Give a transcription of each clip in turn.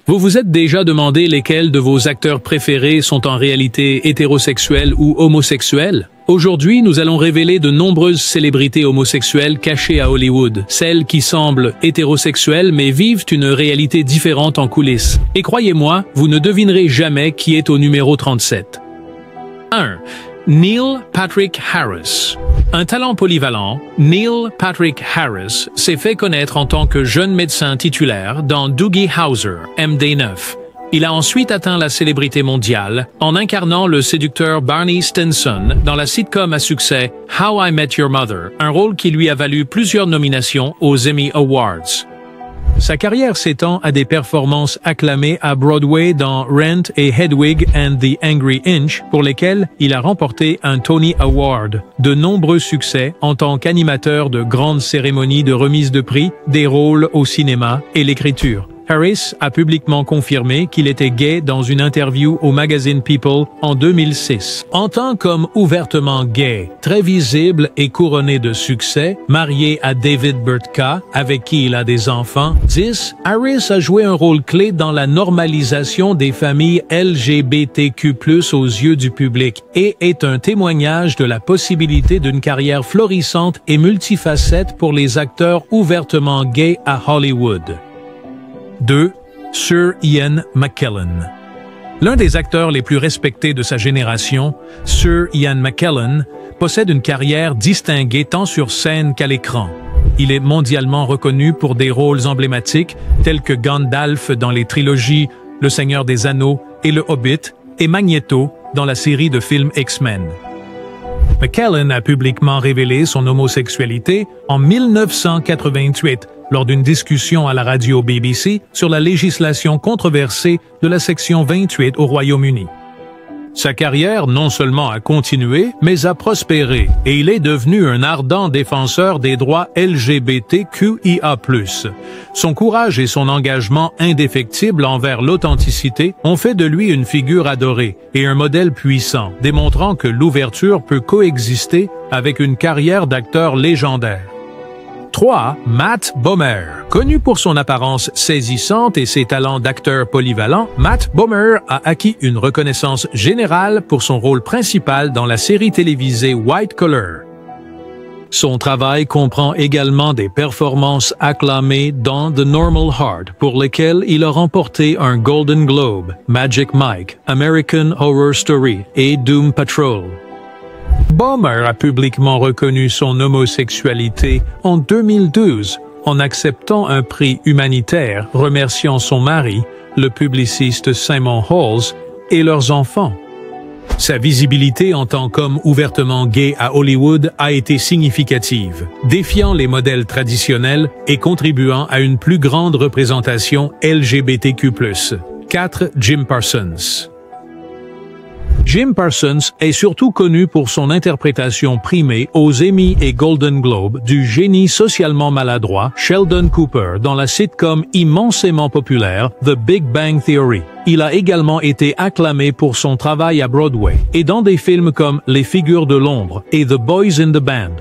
Vous vous êtes déjà demandé lesquels de vos acteurs préférés sont en réalité hétérosexuels ou homosexuels? Aujourd'hui, nous allons révéler de nombreuses célébrités homosexuelles cachées à Hollywood, celles qui semblent hétérosexuelles mais vivent une réalité différente en coulisses. Et croyez-moi, vous ne devinerez jamais qui est au numéro 37. 1. Neil Patrick Harris. Un talent polyvalent, Neil Patrick Harris s'est fait connaître en tant que jeune médecin titulaire dans Doogie Howser, MD9. Il a ensuite atteint la célébrité mondiale en incarnant le séducteur Barney Stinson dans la sitcom à succès How I Met Your Mother, un rôle qui lui a valu plusieurs nominations aux Emmy Awards. Sa carrière s'étend à des performances acclamées à Broadway dans Rent et Hedwig and the Angry Inch, pour lesquelles il a remporté un Tony Award, de nombreux succès en tant qu'animateur de grandes cérémonies de remise de prix, des rôles au cinéma et l'écriture. Harris a publiquement confirmé qu'il était gay dans une interview au magazine People en 2006. En tant qu'homme ouvertement gay, très visible et couronné de succès, marié à David Burtka, avec qui il a des enfants, 10, Harris a joué un rôle clé dans la normalisation des familles LGBTQ+ aux yeux du public et est un témoignage de la possibilité d'une carrière florissante et multifacette pour les acteurs ouvertement gays à Hollywood. 2. Sir Ian McKellen. L'un des acteurs les plus respectés de sa génération, Sir Ian McKellen, possède une carrière distinguée tant sur scène qu'à l'écran. Il est mondialement reconnu pour des rôles emblématiques tels que Gandalf dans les trilogies Le Seigneur des Anneaux et Le Hobbit et Magneto dans la série de films X-Men. McKellen a publiquement révélé son homosexualité en 1988 lors d'une discussion à la radio BBC sur la législation controversée de la section 28 au Royaume-Uni. Sa carrière non seulement a continué, mais a prospéré, et il est devenu un ardent défenseur des droits LGBTQIA+. Son courage et son engagement indéfectible envers l'authenticité ont fait de lui une figure adorée et un modèle puissant, démontrant que l'ouverture peut coexister avec une carrière d'acteur légendaire. 3. Matt Bomer. Connu pour son apparence saisissante et ses talents d'acteur polyvalent, Matt Bomer a acquis une reconnaissance générale pour son rôle principal dans la série télévisée White Collar. Son travail comprend également des performances acclamées dans The Normal Heart, pour lesquelles il a remporté un Golden Globe, Magic Mike, American Horror Story et Doom Patrol. Bomer a publiquement reconnu son homosexualité en 2012 en acceptant un prix humanitaire remerciant son mari, le publiciste Simon Halls, et leurs enfants. Sa visibilité en tant qu'homme ouvertement gay à Hollywood a été significative, défiant les modèles traditionnels et contribuant à une plus grande représentation LGBTQ+. 4. Jim Parsons. Jim Parsons est surtout connu pour son interprétation primée aux Emmy et Golden Globe du génie socialement maladroit Sheldon Cooper dans la sitcom immensément populaire The Big Bang Theory. Il a également été acclamé pour son travail à Broadway et dans des films comme Les Figures de l'ombre et The Boys in the Band.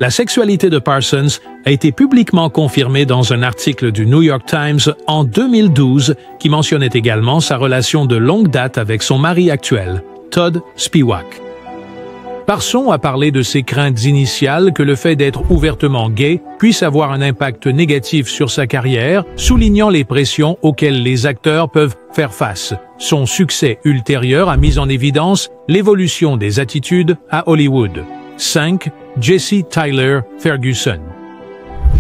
La sexualité de Parsons a été publiquement confirmée dans un article du New York Times en 2012 qui mentionnait également sa relation de longue date avec son mari actuel, Todd Spiewak. Parsons a parlé de ses craintes initiales que le fait d'être ouvertement gay puisse avoir un impact négatif sur sa carrière, soulignant les pressions auxquelles les acteurs peuvent faire face. Son succès ultérieur a mis en évidence l'évolution des attitudes à Hollywood. 5. Jesse Tyler Ferguson.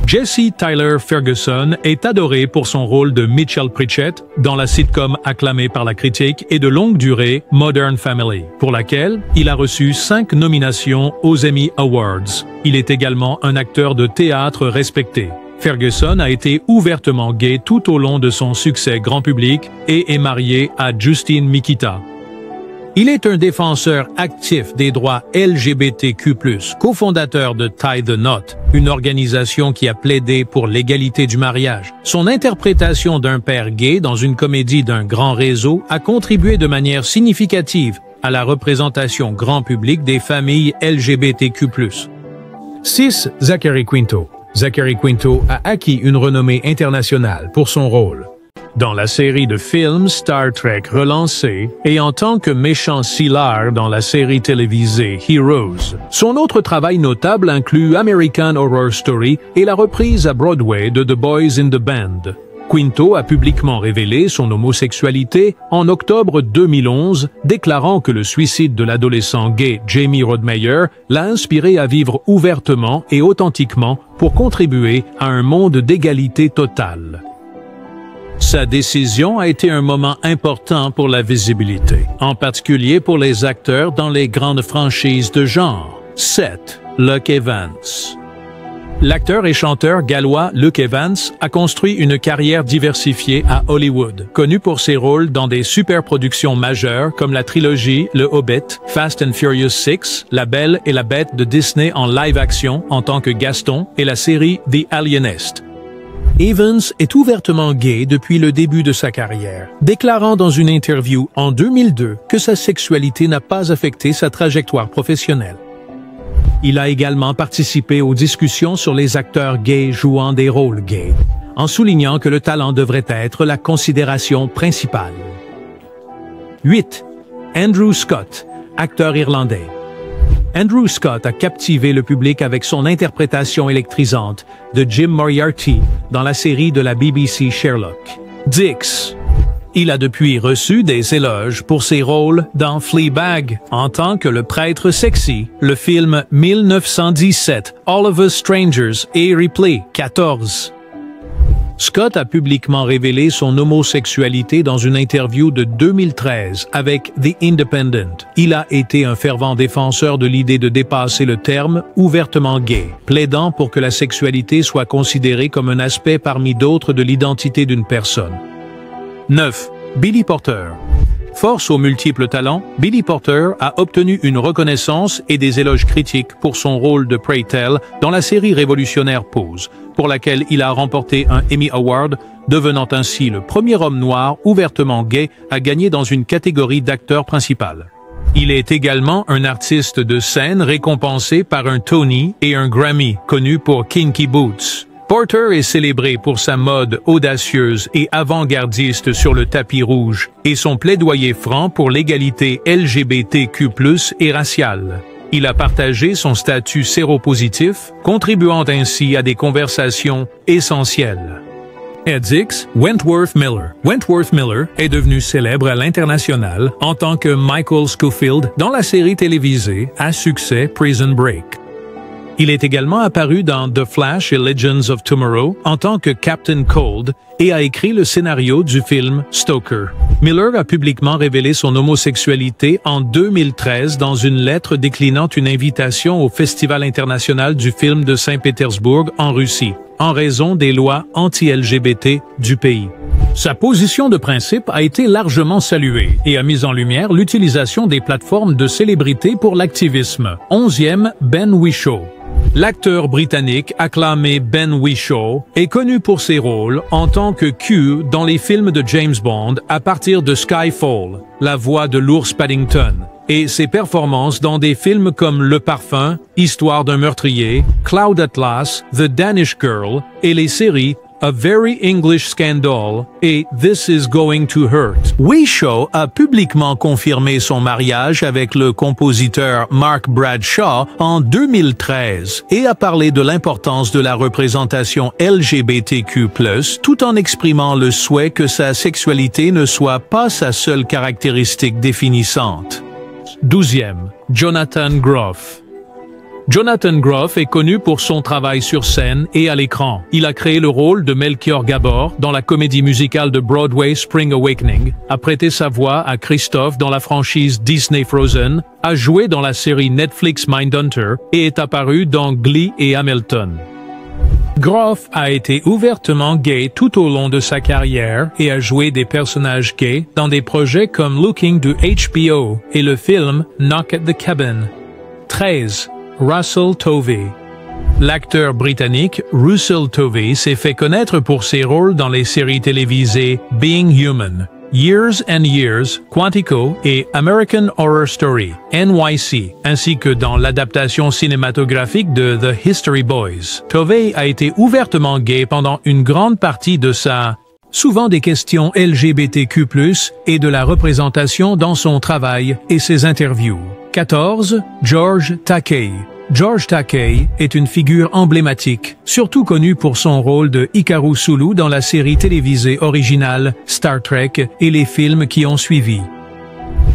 Jesse Tyler Ferguson est adoré pour son rôle de Mitchell Pritchett dans la sitcom acclamée par la critique et de longue durée Modern Family, pour laquelle il a reçu 5 nominations aux Emmy Awards. Il est également un acteur de théâtre respecté. Ferguson a été ouvertement gay tout au long de son succès grand public et est marié à Justine Mikita. Il est un défenseur actif des droits LGBTQ+, cofondateur de Tie the Knot, une organisation qui a plaidé pour l'égalité du mariage. Son interprétation d'un père gay dans une comédie d'un grand réseau a contribué de manière significative à la représentation grand public des familles LGBTQ+. 6. Zachary Quinto. Zachary Quinto a acquis une renommée internationale pour son rôle. dans la série de films Star Trek relancée et en tant que méchant Sylar dans la série télévisée Heroes. Son autre travail notable inclut American Horror Story et la reprise à Broadway de The Boys in the Band. Quinto a publiquement révélé son homosexualité en octobre 2011, déclarant que le suicide de l'adolescent gay Jamie Rodmeyer l'a inspiré à vivre ouvertement et authentiquement pour contribuer à un monde d'égalité totale. Sa décision a été un moment important pour la visibilité, en particulier pour les acteurs dans les grandes franchises de genre. 7. Luke Evans. L'acteur et chanteur gallois Luke Evans a construit une carrière diversifiée à Hollywood, connu pour ses rôles dans des superproductions majeures comme la trilogie Le Hobbit, Fast and Furious 6, La Belle et la Bête de Disney en live-action en tant que Gaston et la série The Alienist. Evans est ouvertement gay depuis le début de sa carrière, déclarant dans une interview en 2002 que sa sexualité n'a pas affecté sa trajectoire professionnelle. Il a également participé aux discussions sur les acteurs gays jouant des rôles gays, en soulignant que le talent devrait être la considération principale. 8. Andrew Scott, acteur irlandais. Andrew Scott a captivé le public avec son interprétation électrisante de Jim Moriarty dans la série de la BBC Sherlock. 10. Il a depuis reçu des éloges pour ses rôles dans Fleabag en tant que le prêtre sexy, le film 1917, All of Us Strangers et Ripley. 14. Scott a publiquement révélé son homosexualité dans une interview de 2013 avec The Independent. Il a été un fervent défenseur de l'idée de dépasser le terme ouvertement gay, plaidant pour que la sexualité soit considérée comme un aspect parmi d'autres de l'identité d'une personne. 9. Billy Porter. Force aux multiples talents, Billy Porter a obtenu une reconnaissance et des éloges critiques pour son rôle de Pray Tell dans la série révolutionnaire Pose, pour laquelle il a remporté un Emmy Award, devenant ainsi le premier homme noir ouvertement gay à gagner dans une catégorie d'acteur principal. Il est également un artiste de scène récompensé par un Tony et un Grammy, connu pour Kinky Boots. Porter est célébré pour sa mode audacieuse et avant-gardiste sur le tapis rouge et son plaidoyer franc pour l'égalité LGBTQ+ et raciale. Il a partagé son statut séropositif, contribuant ainsi à des conversations essentielles. 10. Wentworth Miller. Wentworth Miller est devenu célèbre à l'international en tant que Michael Scofield dans la série télévisée à succès Prison Break. Il est également apparu dans The Flash et Legends of Tomorrow en tant que Captain Cold et a écrit le scénario du film Stoker. Miller a publiquement révélé son homosexualité en 2013 dans une lettre déclinant une invitation au Festival international du film de Saint-Pétersbourg en Russie, en raison des lois anti-LGBT du pays. Sa position de principe a été largement saluée et a mis en lumière l'utilisation des plateformes de célébrités pour l'activisme. 11e, Ben Whishaw. L'acteur britannique acclamé Ben Whishaw est connu pour ses rôles en tant que Q dans les films de James Bond à partir de Skyfall, la voix de l'ours Paddington, et ses performances dans des films comme Le Parfum, Histoire d'un meurtrier, Cloud Atlas, The Danish Girl et les séries A Very English Scandal et This Is Going to Hurt. Whishaw a publiquement confirmé son mariage avec le compositeur Mark Bradshaw en 2013 et a parlé de l'importance de la représentation LGBTQ+, tout en exprimant le souhait que sa sexualité ne soit pas sa seule caractéristique définissante. 12e, Jonathan Groff. Jonathan Groff est connu pour son travail sur scène et à l'écran. Il a créé le rôle de Melchior Gabor dans la comédie musicale de Broadway Spring Awakening, a prêté sa voix à Christophe dans la franchise Disney Frozen, a joué dans la série Netflix Mindhunter et est apparu dans Glee et Hamilton. Groff a été ouvertement gay tout au long de sa carrière et a joué des personnages gays dans des projets comme Looking de HBO et le film Knock at the Cabin. 13. Russell Tovey. L'acteur britannique Russell Tovey s'est fait connaître pour ses rôles dans les séries télévisées Being Human, Years and Years, Quantico et American Horror Story, NYC, ainsi que dans l'adaptation cinématographique de The History Boys. Tovey a été ouvertement gay pendant une grande partie de sa souvent des questions LGBTQ+, et de la représentation dans son travail et ses interviews. 14. George Takei. George Takei est une figure emblématique, surtout connu pour son rôle de Hikaru Sulu dans la série télévisée originale Star Trek et les films qui ont suivi.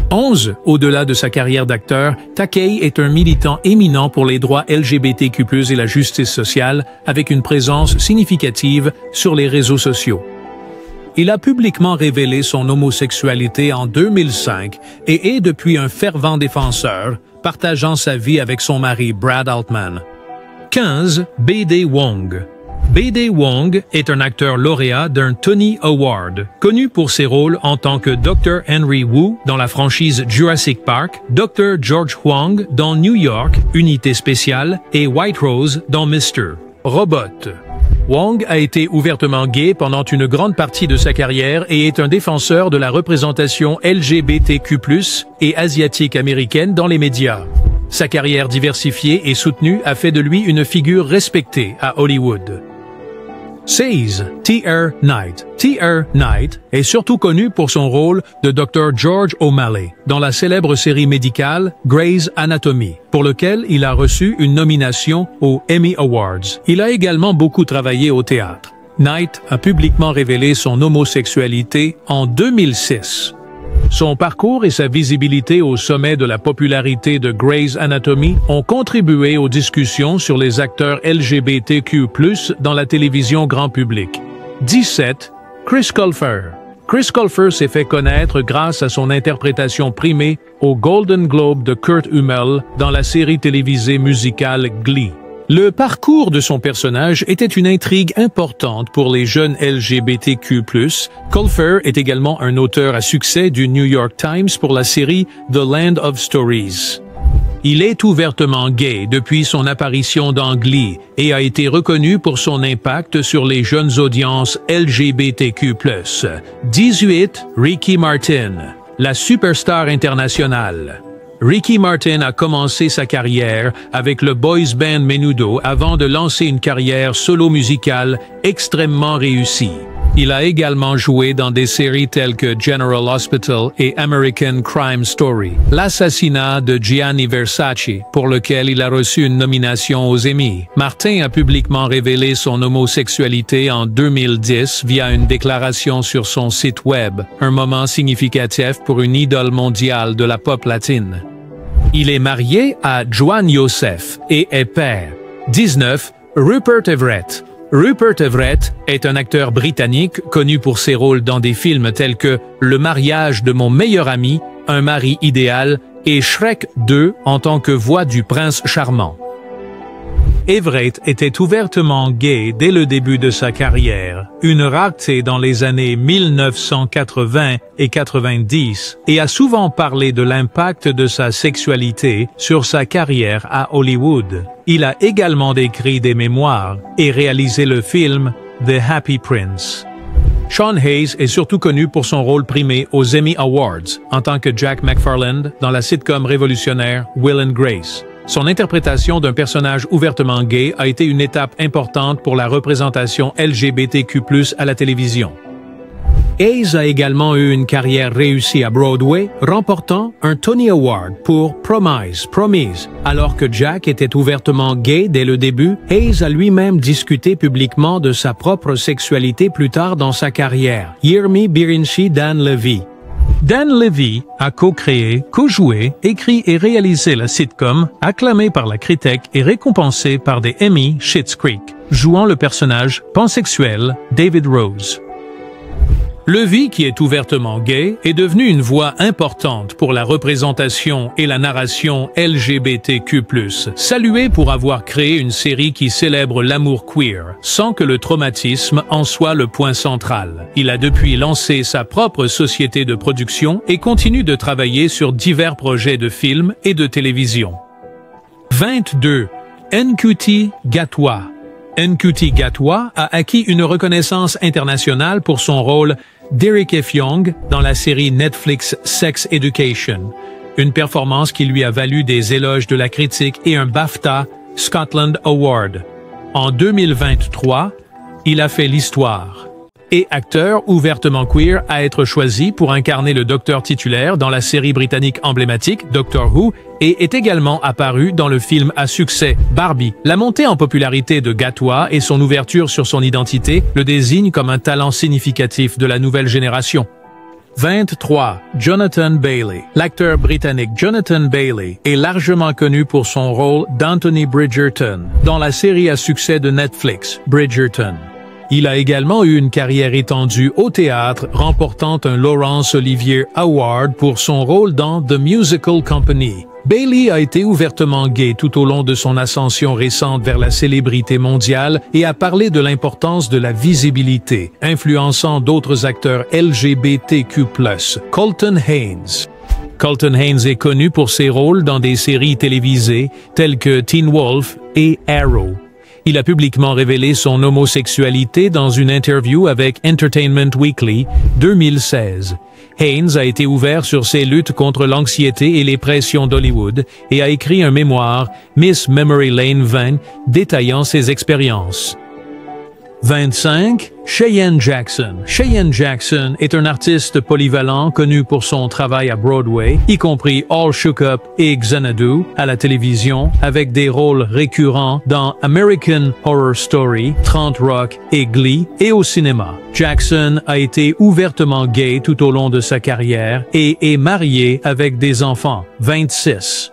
11. Au-delà de sa carrière d'acteur, Takei est un militant éminent pour les droits LGBTQ+, et la justice sociale, avec une présence significative sur les réseaux sociaux. Il a publiquement révélé son homosexualité en 2005 et est depuis un fervent défenseur, partageant sa vie avec son mari Brad Altman. 15. B.D. Wong. B.D. Wong est un acteur lauréat d'un Tony Award, connu pour ses rôles en tant que Dr. Henry Wu dans la franchise Jurassic Park, Dr. George Huang dans New York, Unité spéciale, et White Rose dans Mr. Robot. Wong a été ouvertement gay pendant une grande partie de sa carrière et est un défenseur de la représentation LGBTQ+, et asiatique américaine dans les médias. Sa carrière diversifiée et soutenue a fait de lui une figure respectée à Hollywood. 16. T.R. Knight. T.R. Knight est surtout connu pour son rôle de Dr. George O'Malley dans la célèbre série médicale Grey's Anatomy, pour lequel il a reçu une nomination aux Emmy Awards. Il a également beaucoup travaillé au théâtre. Knight a publiquement révélé son homosexualité en 2006. Son parcours et sa visibilité au sommet de la popularité de Grey's Anatomy ont contribué aux discussions sur les acteurs LGBTQ+, dans la télévision grand public. 17. Chris Colfer. Chris Colfer s'est fait connaître grâce à son interprétation primée au Golden Globe de Kurt Hummel dans la série télévisée musicale Glee. Le parcours de son personnage était une intrigue importante pour les jeunes LGBTQ+. Colfer est également un auteur à succès du New York Times pour la série The Land of Stories. Il est ouvertement gay depuis son apparition dans Glee et a été reconnu pour son impact sur les jeunes audiences LGBTQ+. 18. Ricky Martin, la superstar internationale. Ricky Martin a commencé sa carrière avec le boys band Menudo avant de lancer une carrière solo musicale extrêmement réussie. Il a également joué dans des séries telles que General Hospital et American Crime Story. L'assassinat de Gianni Versace, pour lequel il a reçu une nomination aux Emmy. Martin a publiquement révélé son homosexualité en 2010 via une déclaration sur son site web, un moment significatif pour une idole mondiale de la pop latine. Il est marié à Joan Youssef et est père. 19. Rupert Everett. Rupert Everett est un acteur britannique connu pour ses rôles dans des films tels que Le mariage de mon meilleur ami, Un mari idéal et Shrek 2 en tant que voix du prince charmant. Everett était ouvertement gay dès le début de sa carrière, une rareté dans les années 1980 et 90, et a souvent parlé de l'impact de sa sexualité sur sa carrière à Hollywood. Il a également écrit des mémoires et réalisé le film The Happy Prince. Sean Hayes est surtout connu pour son rôle primé aux Emmy Awards en tant que Jack McFarland dans la sitcom révolutionnaire Will and Grace. Son interprétation d'un personnage ouvertement gay a été une étape importante pour la représentation LGBTQ+ à la télévision. Hayes a également eu une carrière réussie à Broadway, remportant un Tony Award pour Promise. Alors que Jack était ouvertement gay dès le début, Hayes a lui-même discuté publiquement de sa propre sexualité plus tard dans sa carrière. Yirmi Birinci Dan Levy. Dan Levy a co-créé, co-joué, écrit et réalisé la sitcom, acclamée par la critique et récompensée par des Emmy Schitt's Creek, jouant le personnage pansexuel David Rose. Levy, qui est ouvertement gay, est devenu une voix importante pour la représentation et la narration LGBTQ+, salué pour avoir créé une série qui célèbre l'amour queer, sans que le traumatisme en soit le point central. Il a depuis lancé sa propre société de production et continue de travailler sur divers projets de films et de télévision. 22. Ncuti Gatwa. Ncuti Gatwa a acquis une reconnaissance internationale pour son rôle d'Eric F. Young dans la série Netflix Sex Education, une performance qui lui a valu des éloges de la critique et un BAFTA Scotland Award. En 2023, il a fait l'histoire. et acteur ouvertement queer à être choisi pour incarner le docteur titulaire dans la série britannique emblématique Doctor Who et est également apparu dans le film à succès Barbie. La montée en popularité de Gatwa et son ouverture sur son identité le désignent comme un talent significatif de la nouvelle génération. 23. Jonathan Bailey. L'acteur britannique Jonathan Bailey est largement connu pour son rôle d'Anthony Bridgerton dans la série à succès de Netflix, Bridgerton. Il a également eu une carrière étendue au théâtre, remportant un Laurence Olivier Award pour son rôle dans The Musical Company. Bailey a été ouvertement gay tout au long de son ascension récente vers la célébrité mondiale et a parlé de l'importance de la visibilité, influençant d'autres acteurs LGBTQ+. Colton Haynes. Colton Haynes est connu pour ses rôles dans des séries télévisées telles que Teen Wolf et Arrow. Il a publiquement révélé son homosexualité dans une interview avec Entertainment Weekly 2016. Haynes a été ouvert sur ses luttes contre l'anxiété et les pressions d'Hollywood et a écrit un mémoire, Miss Memory Lane 20, détaillant ses expériences. 25. Cheyenne Jackson. Cheyenne Jackson est un artiste polyvalent connu pour son travail à Broadway, y compris All Shook Up et Xanadu à la télévision, avec des rôles récurrents dans American Horror Story, 30 Rock et Glee, et au cinéma. Jackson a été ouvertement gay tout au long de sa carrière et est marié avec des enfants. 26.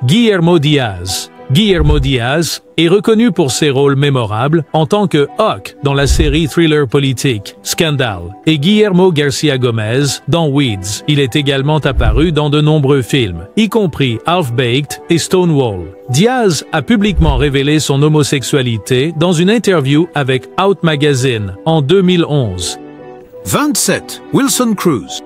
Guillermo Diaz. Guillermo Diaz est reconnu pour ses rôles mémorables en tant que Hawk dans la série thriller politique Scandal et Guillermo Garcia Gomez dans Weeds. Il est également apparu dans de nombreux films, y compris Half-Baked et Stonewall. Diaz a publiquement révélé son homosexualité dans une interview avec Out Magazine en 2011. 27. Wilson Cruz.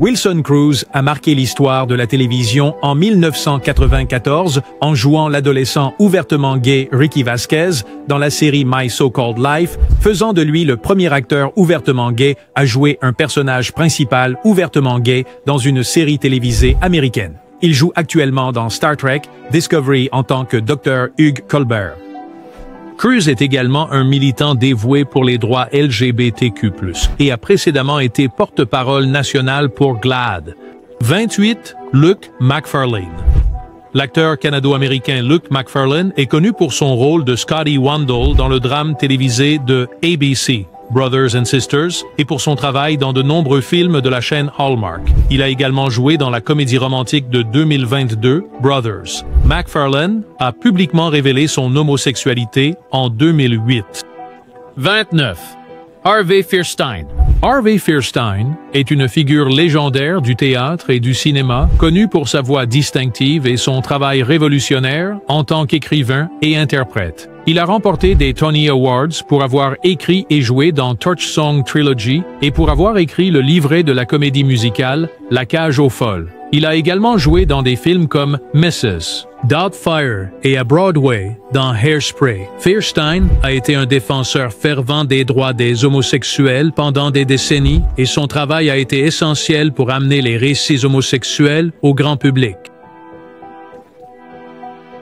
Wilson Cruz a marqué l'histoire de la télévision en 1994 en jouant l'adolescent ouvertement gay Ricky Vasquez dans la série My So-Called Life, faisant de lui le premier acteur ouvertement gay à jouer un personnage principal ouvertement gay dans une série télévisée américaine. Il joue actuellement dans Star Trek Discovery en tant que Dr. Hugh Colbert. Cruz est également un militant dévoué pour les droits LGBTQ+, et a précédemment été porte-parole national pour GLAAD. 28. Luke Macfarlane. L'acteur canado-américain Luke Macfarlane est connu pour son rôle de Scotty Wandle dans le drame télévisé de ABC, Brothers and Sisters, et pour son travail dans de nombreux films de la chaîne Hallmark. Il a également joué dans la comédie romantique de 2022, Brothers. Macfarlane a publiquement révélé son homosexualité en 2008. 29. Harvey Fierstein. Harvey Fierstein est une figure légendaire du théâtre et du cinéma, connu pour sa voix distinctive et son travail révolutionnaire en tant qu'écrivain et interprète. Il a remporté des Tony Awards pour avoir écrit et joué dans Torchsong Trilogy et pour avoir écrit le livret de la comédie musicale La Cage aux Folles. Il a également joué dans des films comme Mrs. Doubtfire et à Broadway dans Hairspray. Fierstein a été un défenseur fervent des droits des homosexuels pendant des décennies et son travail a été essentiel pour amener les récits homosexuels au grand public.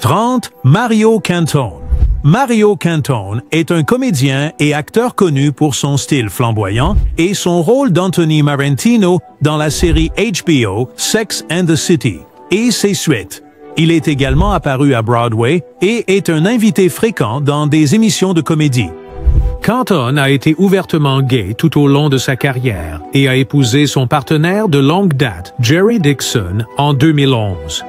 30. Mario Cantone. Mario Cantone est un comédien et acteur connu pour son style flamboyant et son rôle d'Anthony Marentino dans la série HBO Sex and the City et ses suites. Il est également apparu à Broadway et est un invité fréquent dans des émissions de comédie. Cantone a été ouvertement gay tout au long de sa carrière et a épousé son partenaire de longue date, Jerry Dixon, en 2011.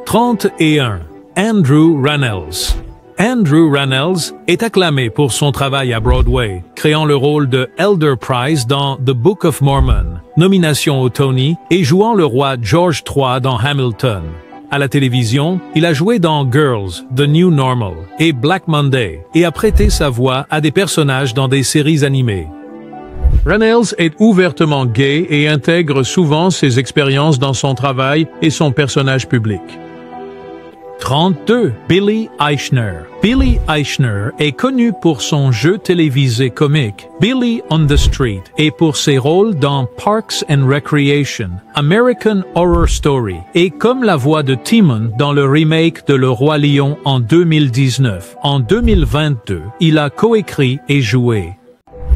31. Andrew Rannells. Andrew Rannells est acclamé pour son travail à Broadway, créant le rôle de Elder Price dans The Book of Mormon, nomination au Tony, et jouant le roi George III dans Hamilton. À la télévision, il a joué dans Girls, The New Normal et Black Monday, et a prêté sa voix à des personnages dans des séries animées. Rannells est ouvertement gay et intègre souvent ses expériences dans son travail et son personnage public. 32. Billy Eichner. Billy Eichner est connu pour son jeu télévisé comique Billy on the Street et pour ses rôles dans Parks and Recreation, American Horror Story et comme la voix de Timon dans le remake de Le Roi Lion en 2019. En 2022, il a coécrit et joué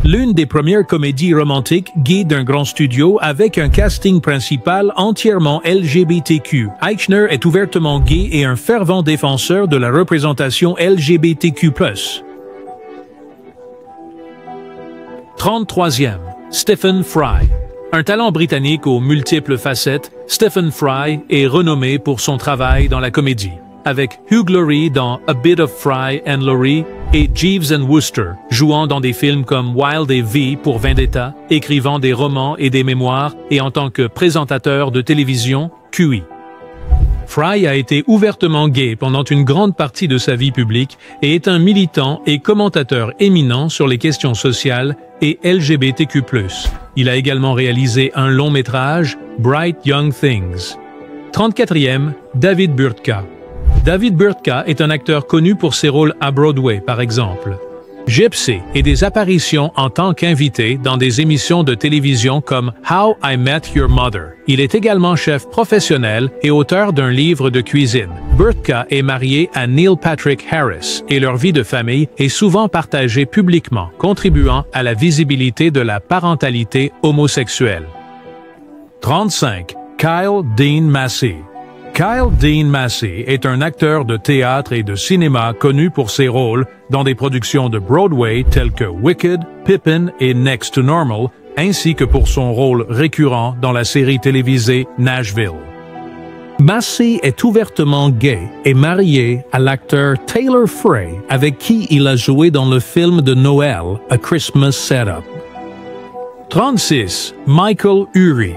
L'une des premières comédies romantiques gays d'un grand studio avec un casting principal entièrement LGBTQ. Eichner est ouvertement gay et un fervent défenseur de la représentation LGBTQ+. 33e, Stephen Fry. Un talent britannique aux multiples facettes, Stephen Fry est renommé pour son travail dans la comédie, avec Hugh Laurie dans A Bit of Fry and Laurie et Jeeves and Wooster, jouant dans des films comme Wild et V pour Vendetta, écrivant des romans et des mémoires et en tant que présentateur de télévision, QI. Fry a été ouvertement gay pendant une grande partie de sa vie publique et est un militant et commentateur éminent sur les questions sociales et LGBTQ+. Il a également réalisé un long métrage, Bright Young Things. 34e, David Burtka. David Burtka est un acteur connu pour ses rôles à Broadway, par exemple. Gypsy et des apparitions en tant qu'invité dans des émissions de télévision comme How I Met Your Mother. Il est également chef professionnel et auteur d'un livre de cuisine. Burtka est marié à Neil Patrick Harris et leur vie de famille est souvent partagée publiquement, contribuant à la visibilité de la parentalité homosexuelle. 35. Kyle Dean Massey. Kyle Dean Massey est un acteur de théâtre et de cinéma connu pour ses rôles dans des productions de Broadway telles que Wicked, Pippin et Next to Normal, ainsi que pour son rôle récurrent dans la série télévisée Nashville. Massey est ouvertement gay et marié à l'acteur Taylor Frey, avec qui il a joué dans le film de Noël, A Christmas Setup. 36. Michael Urie.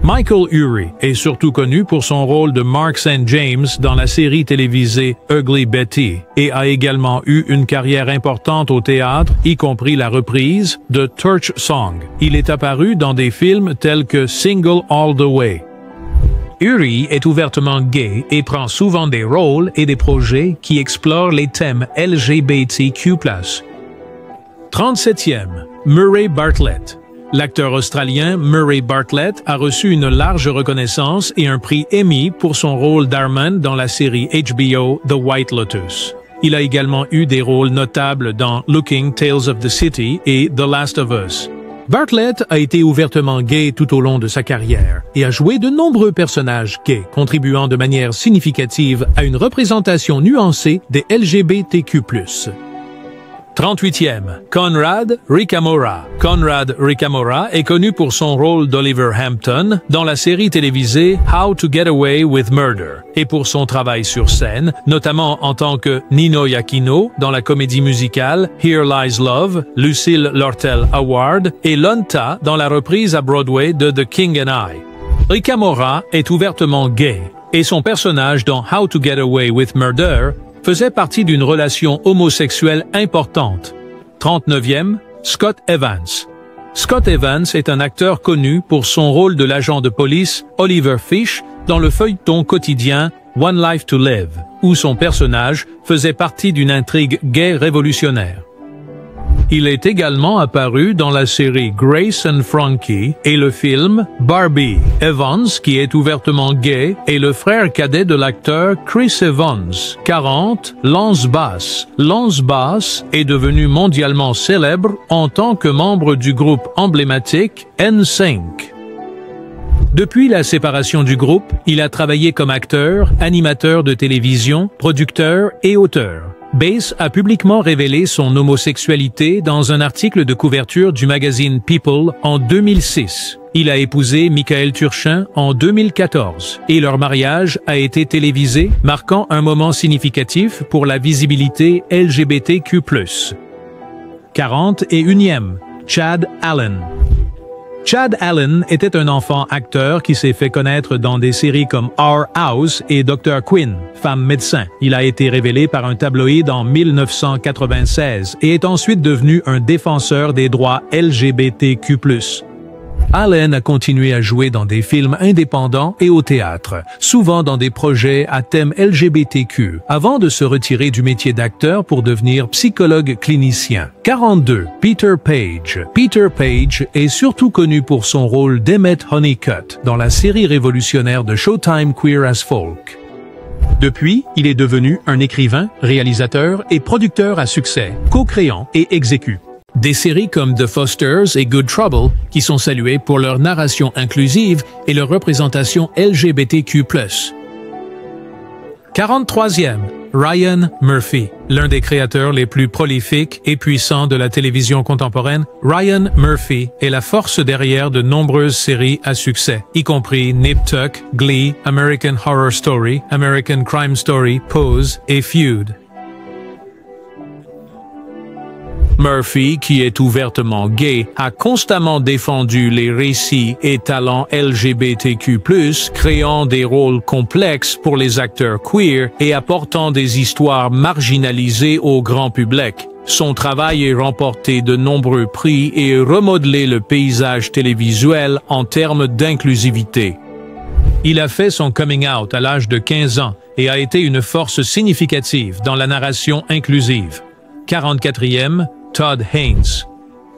Michael Urie est surtout connu pour son rôle de Mark St. James dans la série télévisée Ugly Betty et a également eu une carrière importante au théâtre, y compris la reprise de Torch Song. Il est apparu dans des films tels que Single All the Way. Urie est ouvertement gay et prend souvent des rôles et des projets qui explorent les thèmes LGBTQ+. 37e, Murray Bartlett. L'acteur australien Murray Bartlett a reçu une large reconnaissance et un prix Emmy pour son rôle d'Armand dans la série HBO The White Lotus. Il a également eu des rôles notables dans Looking, Tales of the City et The Last of Us. Bartlett a été ouvertement gay tout au long de sa carrière et a joué de nombreux personnages gays, contribuant de manière significative à une représentation nuancée des LGBTQ+. 38e, Conrad Ricamora. Conrad Ricamora est connu pour son rôle d'Oliver Hampton dans la série télévisée How to Get Away with Murder et pour son travail sur scène, notamment en tant que Nino Iachino dans la comédie musicale Here Lies Love, Lucille Lortel Award et Lonta dans la reprise à Broadway de The King and I. Ricamora est ouvertement gay et son personnage dans How to Get Away with Murder faisait partie d'une relation homosexuelle importante. 39e, Scott Evans. Scott Evans est un acteur connu pour son rôle de l'agent de police Oliver Fish dans le feuilleton quotidien One Life to Live, où son personnage faisait partie d'une intrigue gay révolutionnaire. Il est également apparu dans la série Grace and Frankie et le film Barbie. Evans, qui est ouvertement gay, est le frère cadet de l'acteur Chris Evans. 40. Lance Bass. Lance Bass est devenu mondialement célèbre en tant que membre du groupe emblématique NSYNC. Depuis la séparation du groupe, il a travaillé comme acteur, animateur de télévision, producteur et auteur. Bass a publiquement révélé son homosexualité dans un article de couverture du magazine People en 2006. Il a épousé Michael Turchin en 2014 et leur mariage a été télévisé, marquant un moment significatif pour la visibilité LGBTQ+. 41e, Chad Allen. Chad Allen était un enfant acteur qui s'est fait connaître dans des séries comme Our House et Dr. Quinn, femme médecin. Il a été révélé par un tabloïd en 1996 et est ensuite devenu un défenseur des droits LGBTQ+. Allen a continué à jouer dans des films indépendants et au théâtre, souvent dans des projets à thème LGBTQ, avant de se retirer du métier d'acteur pour devenir psychologue clinicien. 42. Peter Page. Peter Page est surtout connu pour son rôle d'Emmett Honeycutt dans la série révolutionnaire de Showtime Queer as Folk. Depuis, il est devenu un écrivain, réalisateur et producteur à succès, co-créant et exécutant Des séries comme The Fosters et Good Trouble, qui sont saluées pour leur narration inclusive et leur représentation LGBTQ+. 43e, Ryan Murphy. L'un des créateurs les plus prolifiques et puissants de la télévision contemporaine, Ryan Murphy est la force derrière de nombreuses séries à succès, y compris Nip Tuck, Glee, American Horror Story, American Crime Story, Pose et Feud. Murphy, qui est ouvertement gay, a constamment défendu les récits et talents LGBTQ+, créant des rôles complexes pour les acteurs queer et apportant des histoires marginalisées au grand public. Son travail a remporté de nombreux prix et remodelé le paysage télévisuel en termes d'inclusivité. Il a fait son coming out à l'âge de 15 ans et a été une force significative dans la narration inclusive. 44e, Todd Haynes.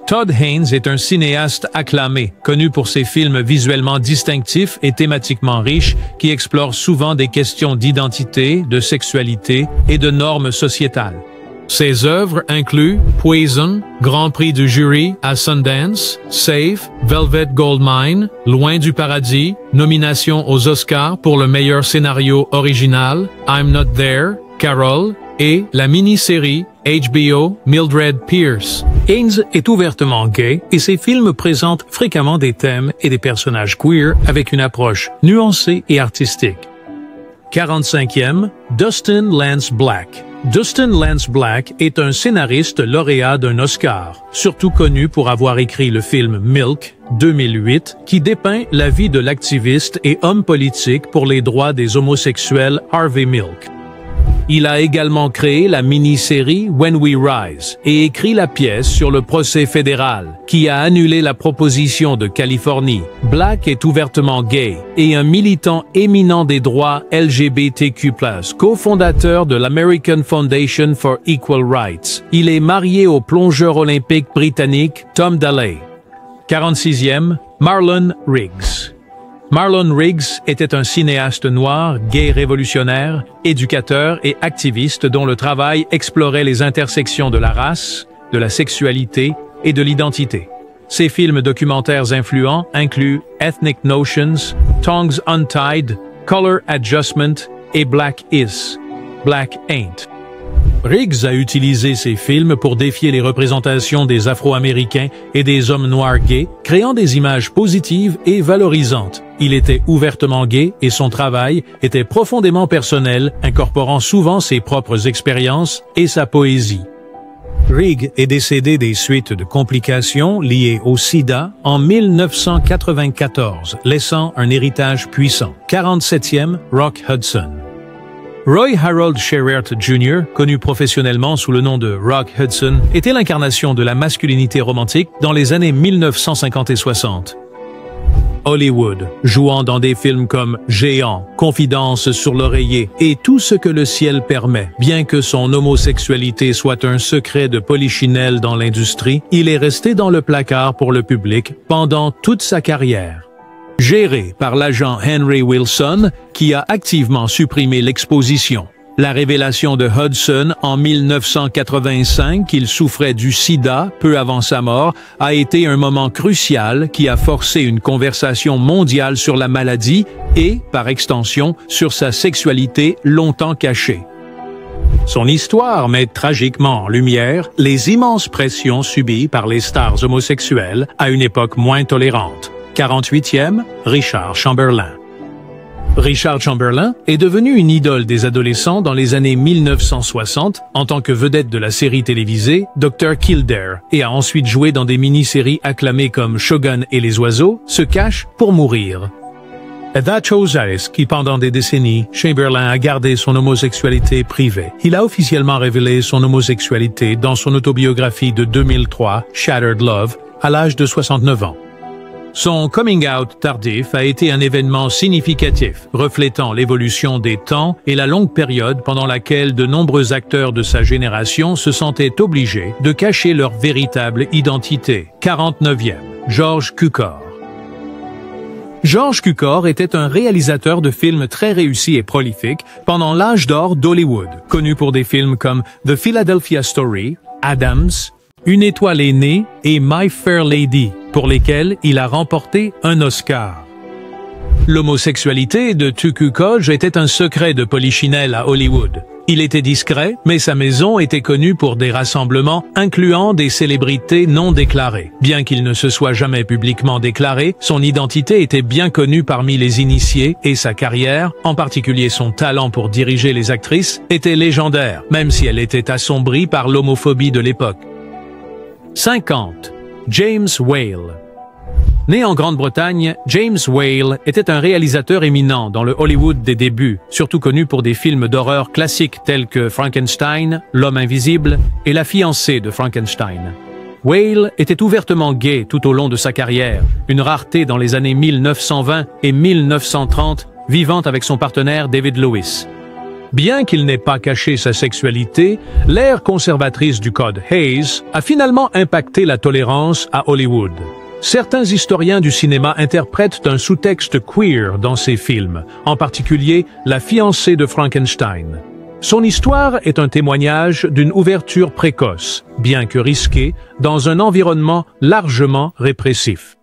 Todd Haynes est un cinéaste acclamé, connu pour ses films visuellement distinctifs et thématiquement riches qui explorent souvent des questions d'identité, de sexualité et de normes sociétales. Ses œuvres incluent Poison, Grand Prix du jury à Sundance, Safe, Velvet Goldmine, Loin du paradis, nomination aux Oscars pour le meilleur scénario original, I'm Not There, Carol, et la mini-série HBO Mildred Pierce. Haynes est ouvertement gay et ses films présentent fréquemment des thèmes et des personnages queer avec une approche nuancée et artistique. 45e, Dustin Lance Black. Dustin Lance Black est un scénariste lauréat d'un Oscar, surtout connu pour avoir écrit le film Milk, 2008, qui dépeint la vie de l'activiste et homme politique pour les droits des homosexuels Harvey Milk. Il a également créé la mini-série When We Rise et écrit la pièce sur le procès fédéral qui a annulé la proposition de Californie. Black est ouvertement gay et un militant éminent des droits LGBTQ+, cofondateur de l'American Foundation for Equal Rights. Il est marié au plongeur olympique britannique Tom Daley. 46e, Marlon Riggs. Marlon Riggs était un cinéaste noir, gay révolutionnaire, éducateur et activiste dont le travail explorait les intersections de la race, de la sexualité et de l'identité. Ses films documentaires influents incluent Ethnic Notions, Tongues Untied, Color Adjustment et Black Is, Black Ain't. Riggs a utilisé ses films pour défier les représentations des Afro-Américains et des hommes noirs gays, créant des images positives et valorisantes. Il était ouvertement gay et son travail était profondément personnel, incorporant souvent ses propres expériences et sa poésie. Riggs est décédé des suites de complications liées au sida en 1994, laissant un héritage puissant. 47e, Rock Hudson. Roy Harold Sherritt Jr., connu professionnellement sous le nom de Rock Hudson, était l'incarnation de la masculinité romantique dans les années 1950 et 60. Hollywood, jouant dans des films comme Géant, Confidence sur l'oreiller et Tout ce que le ciel permet. Bien que son homosexualité soit un secret de polichinelle dans l'industrie, il est resté dans le placard pour le public pendant toute sa carrière. Géré par l'agent Henry Wilson, qui a activement supprimé l'exposition. La révélation de Hudson en 1985 qu'il souffrait du sida peu avant sa mort a été un moment crucial qui a forcé une conversation mondiale sur la maladie et, par extension, sur sa sexualité longtemps cachée. Son histoire met tragiquement en lumière les immenses pressions subies par les stars homosexuelles à une époque moins tolérante. 48e, Richard Chamberlain. Richard Chamberlain est devenu une idole des adolescents dans les années 1960 en tant que vedette de la série télévisée Dr. Kildare et a ensuite joué dans des mini-séries acclamées comme Shogun et les oiseaux, Se cache pour mourir. That chose qui pendant des décennies, Chamberlain a gardé son homosexualité privée. Il a officiellement révélé son homosexualité dans son autobiographie de 2003, Shattered Love, à l'âge de 69 ans. Son coming out tardif a été un événement significatif, reflétant l'évolution des temps et la longue période pendant laquelle de nombreux acteurs de sa génération se sentaient obligés de cacher leur véritable identité. 49e, George Cukor. George Cukor était un réalisateur de films très réussi et prolifique pendant l'âge d'or d'Hollywood, connu pour des films comme The Philadelphia Story, Adams, Une étoile est née et My Fair Lady, pour lesquelles il a remporté un Oscar. L'homosexualité de Tuku Koge était un secret de Polichinelle à Hollywood. Il était discret, mais sa maison était connue pour des rassemblements incluant des célébrités non déclarées. Bien qu'il ne se soit jamais publiquement déclaré, son identité était bien connue parmi les initiés et sa carrière, en particulier son talent pour diriger les actrices, était légendaire, même si elle était assombrie par l'homophobie de l'époque. 50. James Whale. Né en Grande-Bretagne, James Whale était un réalisateur éminent dans le Hollywood des débuts, surtout connu pour des films d'horreur classiques tels que Frankenstein, L'homme invisible et La fiancée de Frankenstein. Whale était ouvertement gay tout au long de sa carrière, une rareté dans les années 1920 et 1930, vivant avec son partenaire David Lewis. Bien qu'il n'ait pas caché sa sexualité, l'ère conservatrice du Code Hayes a finalement impacté la tolérance à Hollywood. Certains historiens du cinéma interprètent un sous-texte queer dans ses films, en particulier La fiancée de Frankenstein. Son histoire est un témoignage d'une ouverture précoce, bien que risquée, dans un environnement largement répressif.